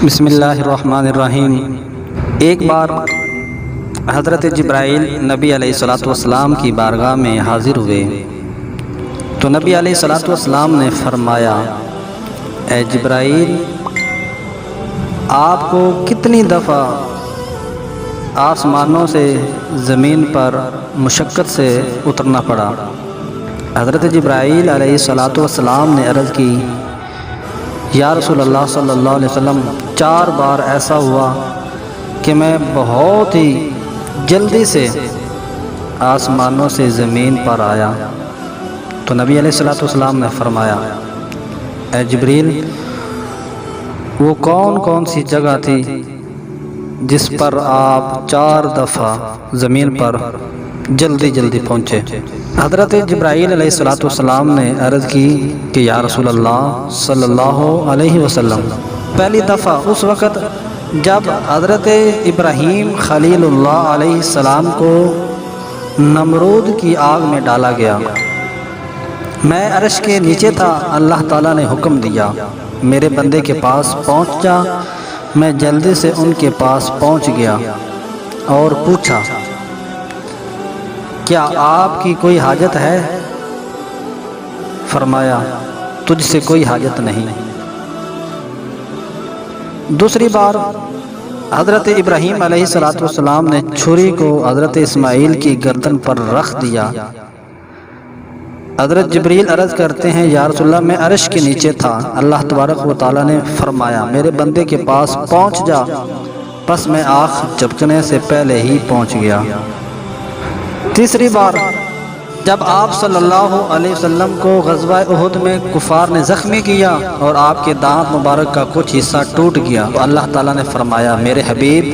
بسم اللہ الرحمن الرحیم۔ ایک بار حضرت جبرائیل نبی علیہ الصلوۃ والسلام کی بارگاہ میں حاضر ہوئے تو نبی علیہ الصلوۃ والسلام نے فرمایا، اے جبرائیل، آپ کو کتنی دفعہ آسمانوں سے زمین پر مشقت سے اترنا پڑا؟ حضرت جبرائیل علیہ الصلوۃ والسلام نے عرض کی، یا رسول اللہ صلی اللہ علیہ وسلم، 4 بار ایسا ہوا کہ میں بہت ہی جلدی سے آسمانوں سے زمین پر آیا۔ تو نبی علیہ الصلوۃ والسلام نے فرمایا، اے جبریل، وہ کون سی جگہ تھی جس پر آپ 4 دفعہ زمین پر جلدی پہنچے؟ حضرت جبرائیل علیہ الصلوۃ والسلام نے عرض کی کہ یا رسول اللہ صلی اللہ علیہ وسلم، پہلی دفعہ اس وقت جب حضرت ابراہیم خلیل اللہ علیہ السلام کو نمرود کی آگ میں ڈالا گیا، میں عرش کے نیچے تھا، اللہ تعالیٰ نے حکم دیا میرے بندے کے پاس پہنچ جا۔ میں جلدی سے ان کے پاس پہنچ گیا اور پوچھا، کیا آپ کی کوئی حاجت ہے؟ فرمایا، تجھ سے کوئی حاجت نہیں۔ دوسری بار حضرت ابراہیم علیہ السلام نے چھری کو حضرت اسماعیل کی گردن پر رکھ دیا۔ حضرت جبریل عرض کرتے ہیں، یا رسول اللہ، میں عرش کے نیچے تھا، اللہ تبارک و تعالیٰ نے فرمایا میرے بندے کے پاس پہنچ جا، بس میں آنکھ جھپکنے سے پہلے ہی پہنچ گیا۔ تیسری بار جب آپ صلی اللہ علیہ وسلم کو غزوہ احد میں کفار نے زخمی کیا اور آپ کے دانت مبارک کا کچھ حصہ ٹوٹ گیا، تو اللہ تعالیٰ نے فرمایا میرے حبیب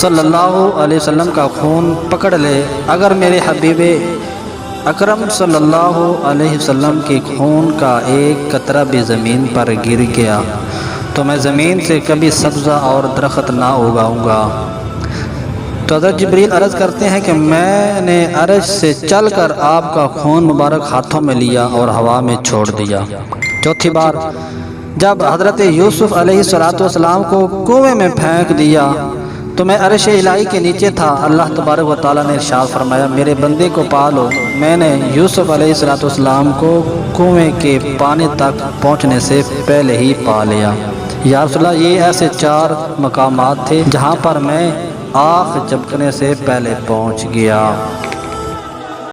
صلی اللہ علیہ وسلم کا خون پکڑ لے، اگر میرے حبیب اکرم صلی اللہ علیہ وسلم کے خون کا ایک قطرہ بھی زمین پر گر گیا تو میں زمین سے کبھی سبزہ اور درخت نہ اگاؤں گا۔ تو حضرت جبریل عرض کرتے ہیں کہ میں نے عرش سے چل کر آپ کا خون مبارک ہاتھوں میں لیا اور ہوا میں چھوڑ دیا۔ چوتھی بار جب حضرت یوسف علیہ السلام کو کنویں میں پھینک دیا تو میں عرش الہی کے نیچے تھا، اللہ تبارک و تعالیٰ نے ارشاد فرمایا میرے بندے کو پالو، میں نے یوسف علیہ السلام کو کنویں کے پانی تک پہنچنے سے پہلے ہی پا لیا۔ یا رسول اللہ، یہ ایسے 4 مقامات تھے جہاں پر میں آنکھ جھپکنے سے پہلے پہنچ گیا۔